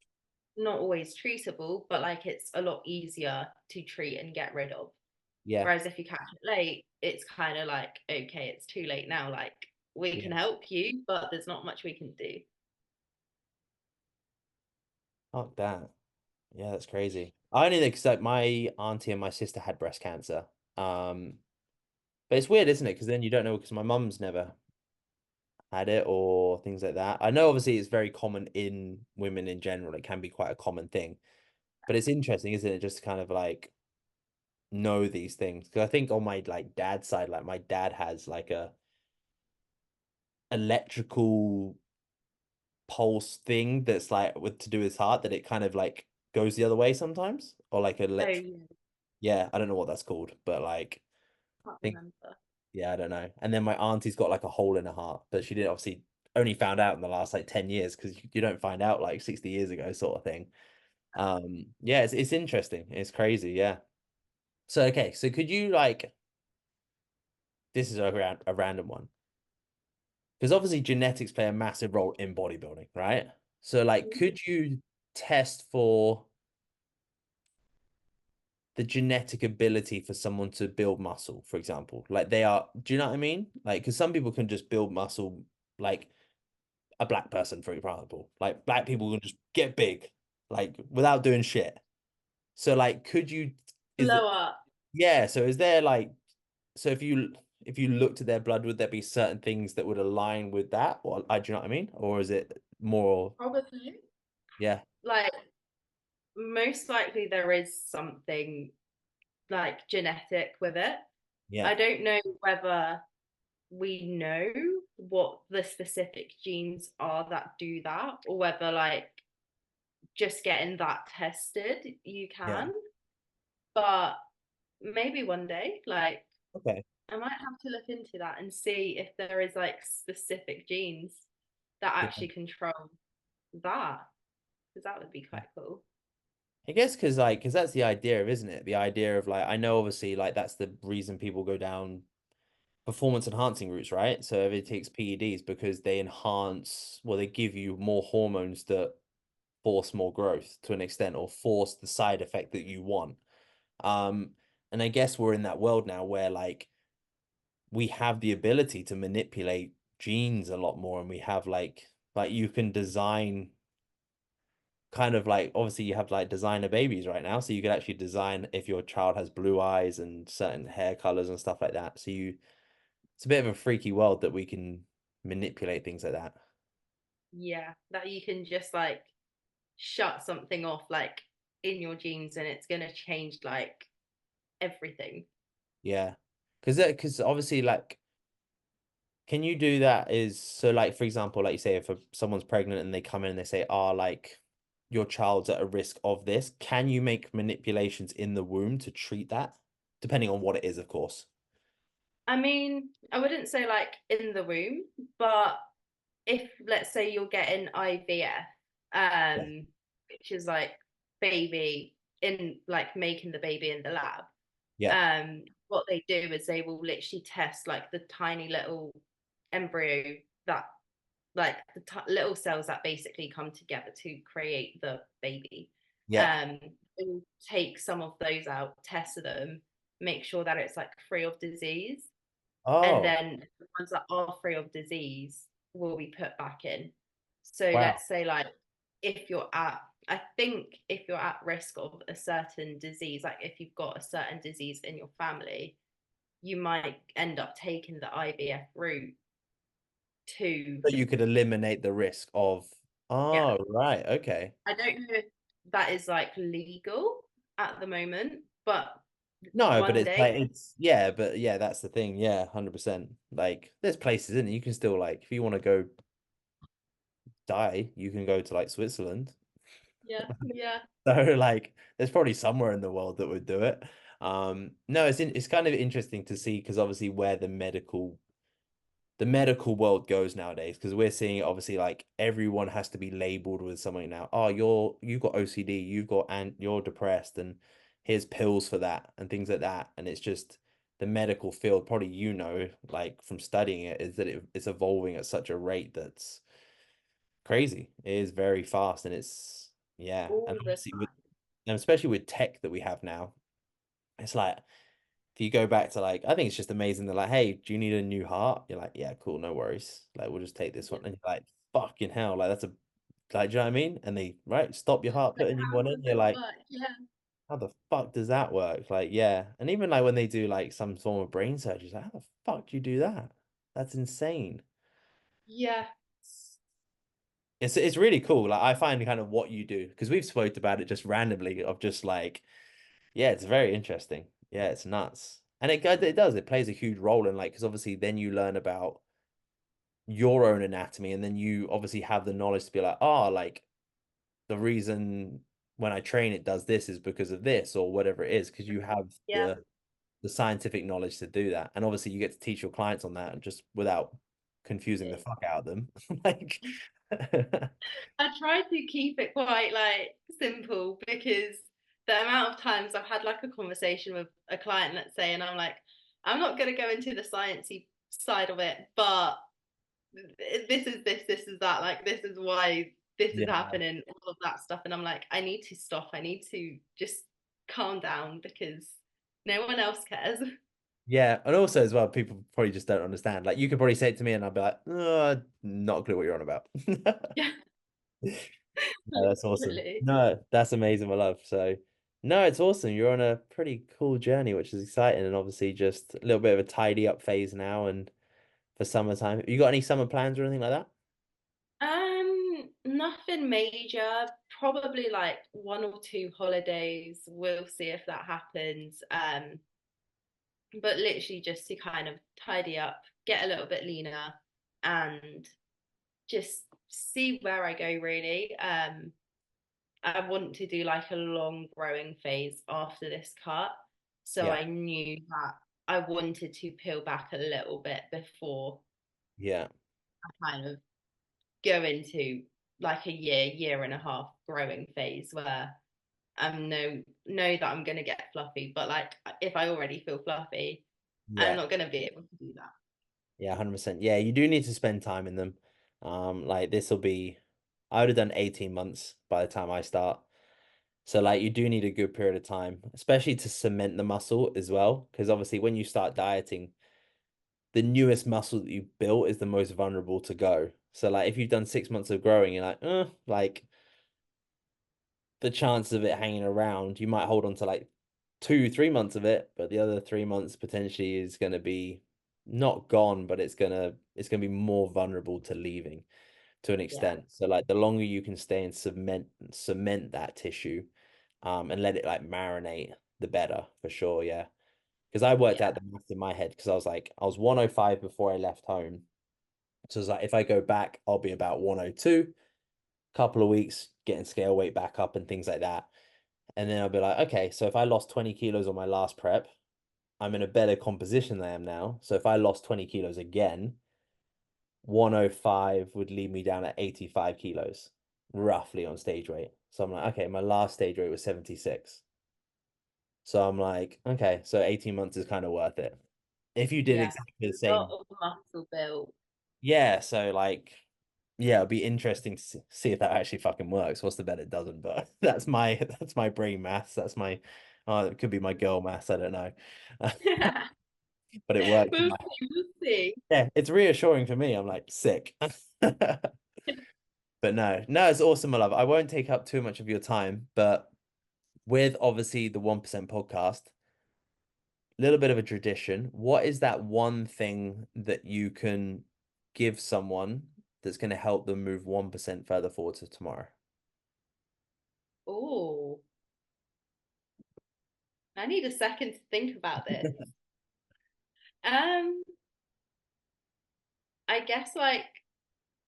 not always treatable, but like it's a lot easier to treat and get rid of. Yeah. Whereas if you catch it late, it's kind of like, okay, it's too late now. Like we can Yeah. help you, but there's not much we can do. Fuck that. Yeah, that's crazy. I only know because like my auntie and my sister had breast cancer. Um, but it's weird, isn't it? Because then you don't know because my mum's never had it or things like that. I know obviously it's very common in women in general. It can be quite a common thing. But it's interesting, isn't it? Just to kind of like know these things. Because I think on my like dad's side, like my dad has like a electrical pulse thing that's like with to do with his heart that it kind of like goes the other way sometimes, or like Oh electric. yeah, Yeah, I don't know what that's called, but like can't I think remember. yeah, I don't know. And then my auntie's got like a hole in her heart, but she did obviously only found out in the last like 10 years because you don't find out like 60 years ago sort of thing. Yeah, it's interesting. It's crazy, yeah. So okay, so could you like this is a random one. Because obviously genetics play a massive role in bodybuilding, right? So like Mhm. could you test for the genetic ability for someone to build muscle, for example? Like they are, do you know what I mean? Like because some people can just build muscle like a black person, for example. Like black people can just get big, like without doing shit. So like could you is Blow it up. yeah, so is there like so if you looked at their blood, would there be certain things that would align with that? Or do you know what I mean? Or is it more Probably. yeah, Like most likely there is something like genetic with it. yeah, I don't know whether we know what the specific genes are that do that, or whether like just getting that tested you yeah. can. But maybe one day, like Okay. I might have to look into that and see if there is like specific genes that Yeah. actually control that, because that would be quite cool. I guess because like because that's the idea of, isn't it? The idea of like I know obviously like that's the reason people go down performance enhancing routes, right? So everybody takes PEDs because they enhance, well, they give you more hormones that force more growth to an extent or force the side effect that you want. Um, and I guess we're in that world now where like we have the ability to manipulate genes a lot more and we have like you can design kind of like obviously you have like designer babies right now, so you could actually design if your child has blue eyes and certain hair colors and stuff like that. So you it's a bit of a freaky world that we can manipulate things like that. Yeah, that you can just like shut something off like in your genes and it's gonna change like everything. Yeah. Because obviously like can you do that is so like for example, like you say if someone's pregnant and they come in and they say, "Ah, like your child's at a risk of this," can you make manipulations in the womb to treat that? Depending on what it is, of course. I mean, I wouldn't say like in the womb, but if let's say you're getting IVF, Yeah. which is like baby in like making the baby in the lab, Yeah. what they do is they will literally test like the tiny little embryo that like the little cells that basically come together to create the baby. Yeah. Um, they will take some of those out, test them, make sure that it's like free of disease, and Oh, then the ones that are free of disease will be put back in. So wow. let's say like if you're at I think if you're at risk of a certain disease, like if you've got a certain disease in your family, you might end up taking the IVF route to, So you could eliminate the risk of, yeah. oh, right. Okay. I don't know if that is like legal at the moment, but No, but one it's day, like, it's, yeah, but yeah, that's the thing. Yeah, 100%. Like, there's places in it. You can still, like, if you want to go die, you can go to like Switzerland. yeah, yeah, So, like, there's probably somewhere in the world that would do it. No, it's kind of interesting to see because obviously where the medical world goes nowadays because we're seeing it obviously like everyone has to be labeled with something now. Oh, you've got OCD, you've got and you're depressed, and here's pills for that and things like that. And it's just the medical field, probably like from studying it, is that it's evolving at such a rate that's crazy. It is very fast, and it's yeah, and all the obviously with time. and especially with tech that we have now, it's like if you go back to like, I think it's just amazing. They're like, hey, do you need a new heart? You're like, yeah, cool, no worries. Like, we'll just take this Yeah. one. And you're like, fucking hell, like that's a like, do you know what I mean? And they right, stop your heart, Like, put a new how one in. does You're it like, work? Yeah. how the fuck does that work? Like, yeah. And even like when they do like some form of brain surgery, it's like, how the fuck do you do that? That's insane. Yeah. It's really cool. Like I find kind of what you do because we've spoke about it just randomly of just like yeah, it's very interesting. Yeah, it's nuts. And it does. It plays a huge role in like because obviously then you learn about your own anatomy and then you obviously have the knowledge to be like, oh, like the reason when I train, it does this is because of this or whatever it is, because you have Yeah. the scientific knowledge to do that. And obviously you get to teach your clients on that just without confusing the fuck out of them. Like I try to keep it quite like simple because the amount of times I've had like a conversation with a client, let's say, and I'm like, I'm not going to go into the sciencey side of it, but this is this is that, like this is why this is yeah. happening, all of that stuff. And I'm like, I need to stop. I need to just calm down because no one else cares. Yeah, and also as well, people probably just don't understand. Like you could probably say it to me, and I'd be like, not a clue what you're on about." Yeah, No, that's awesome. literally. No, that's amazing, my love. So, no, it's awesome. You're on a pretty cool journey, which is exciting, and obviously just a little bit of a tidy up phase now, and for summertime. You got any summer plans or anything like that? Nothing major. Probably like one or two holidays. We'll see if that happens. But literally just to kind of tidy up, get a little bit leaner, and just see where I go really. I want to do like a long growing phase after this cut. So Yeah, I knew that I wanted to peel back a little bit before yeah, I kind of go into like a year and a half growing phase where I'm know that I'm gonna get fluffy, but like if I already feel fluffy, I'm yeah, not gonna be able to do that. yeah, 100%. Yeah, you do need to spend time in them. Like this will be, I would have done 18 months by the time I start. So like you do need a good period of time, especially to cement the muscle as well. Because obviously when you start dieting, the newest muscle that you built is the most vulnerable to go. So like if you've done 6 months of growing, you're like, like the chances of it hanging around, you might hold on to like 2, 3 months of it, but the other 3 months potentially is gonna be not gone, but it's gonna be more vulnerable to leaving to an Yeah, extent. So like the longer you can stay and cement that tissue, and let it like marinate, the better for sure. Yeah. Because I worked out yeah, the math in my head because I was 105 before I left home. So it's like if I go back, I'll be about 102, couple of weeks getting scale weight back up and things like that. And then I'll be like, okay, so if I lost 20 kilos on my last prep, I'm in a better composition than I am now. So if I lost 20 kilos again, 105 would leave me down at 85 kilos, roughly on stage weight. So I'm like, okay, my last stage weight was 76. So I'm like, okay, so 18 months is kind of worth it. If you did yeah. exactly the A lot same, of muscle build. yeah, so like, yeah, it'd be interesting to see if that actually fucking works. What's the bet it doesn't, but that's my brain maths. That's my it could be my girl maths, I don't know. But it works. We'll see, we'll see. Yeah, it's reassuring for me. I'm like sick. But no, no, it's awesome, my love. I won't take up too much of your time, but with obviously the 1% podcast, little bit of a tradition. What is that one thing that you can give someone that's going to help them move 1% further forward to tomorrow? Oh, I need a second to think about this. Um, I guess like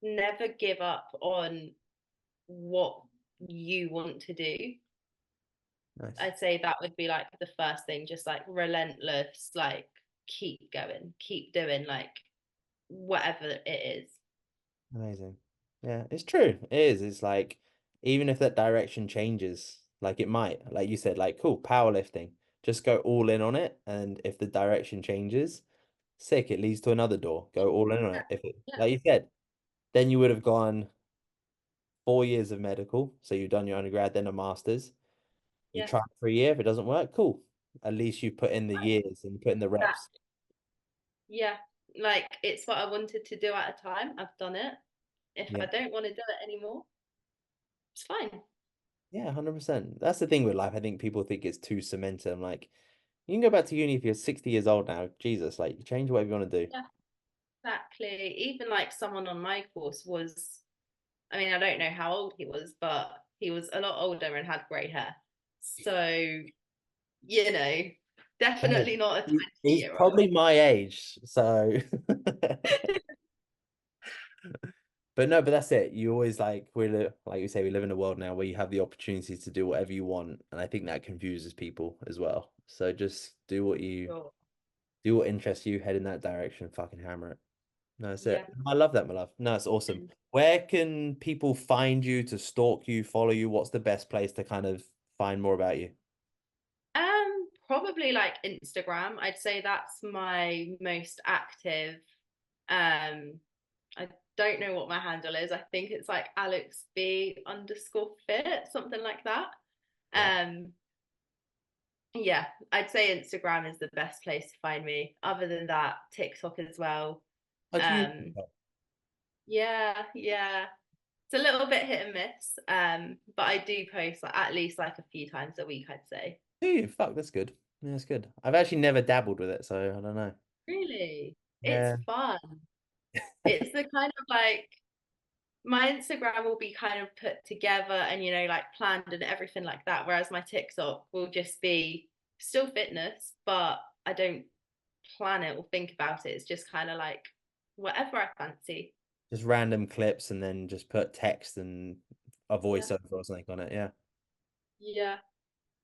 never give up on what you want to do. Nice. I'd say that would be like the first thing, just like relentless, like keep going, keep doing like whatever it is. Amazing. Yeah, it's true. It is. It's like even if that direction changes, like it might, like you said, like cool, powerlifting. Just go all in on it. And if the direction changes, sick, it leads to another door. Go all in on it. If it, Yeah, like you said, then you would have gone 4 years of medical. So you've done your undergrad, then a master's. You yeah, try it for a year. If it doesn't work, cool. At least you put in the years and you put in the that, reps. yeah. Like it's what I wanted to do at a time. I've done it. If I Yeah. don't want to do it anymore, it's fine. Yeah, 100%. That's the thing with life. I think people think it's too cemented. I'm like, you can go back to uni if you're 60 years old now. Jesus, like change whatever you want to do. Yeah, exactly. Even like someone on my course was, I mean, I don't know how old he was, but he was a lot older and had grey hair. So, you know, Hey, definitely not a 20 he's year old. probably my age, so But no, but that's it. You always like like you say, we live in a world now where you have the opportunity to do whatever you want, and I think that confuses people as well. So just Sure. do what interests you, head in that direction, fucking hammer it. No, that's it. Yeah. I love that, my love. No, it's awesome. And Where can people find you to stalk you, follow you? What's the best place to kind of find more about you? probably like Instagram. I'd say that's my most active. I don't know what my handle is. I think it's like Alex B underscore fit, something like that. Yeah. Um, yeah, I'd say Instagram is the best place to find me. Other than that, TikTok as well. Oh, do you? Um, yeah, yeah. It's a little bit hit and miss. But I do post like at least like a few times a week, I'd say. Do you? Fuck, that's good. Yeah, that's good. I've actually never dabbled with it, so I don't know. Really? It's Yeah. fun. It's the kind of like my Instagram will be kind of put together and like planned and everything like that. Whereas my TikTok will just be still fitness, but I don't plan it or think about it. It's just kind of like whatever I fancy. Just random clips and then just put text and a Yeah. voiceover or something on it. Yeah. Yeah.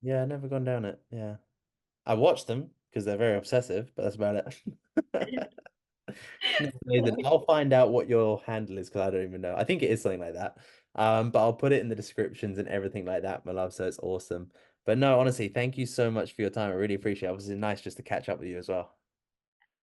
Yeah, never gone down it. Yeah. I watch them because they're very obsessive, but that's about it. No, amazing. I'll find out what your handle is because I don't even know. I think it is something like that. But I'll put it in the descriptions and everything like that, my love. So it's awesome. But no, honestly, thank you so much for your time. I really appreciate it. It was nice just to catch up with you as well.